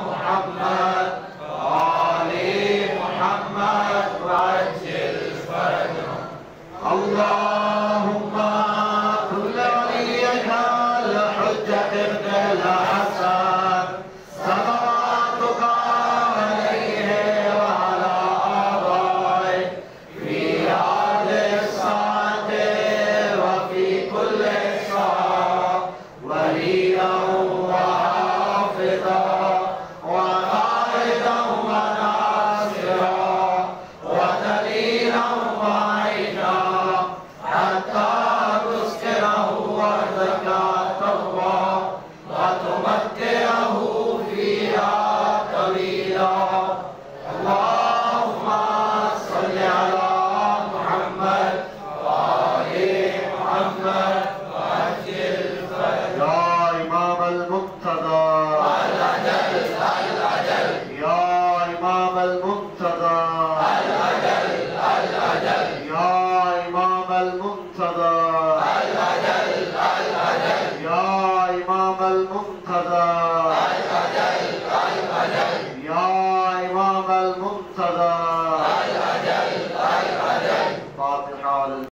محمد وآل محمد وعجل فرجهم. اللهم كل وليك الحجة ابن الحسن صلواتك عليه وعلى آبائه في هذه الساعة وفي كل ساعة وليا وحافظا وقائدا وناصرا ودليلا وعينا حتى تسكنه وردك تقوى وتمتعه فيها طويلا. اللهم صل على محمد وآل محمد وعجل فرجهم. يا إمام المقتدى الأجل الأجل يا إمام المقتدى الأجل الأجل يا إمام المقتدى الأجل الأجل يا إمام المقتدى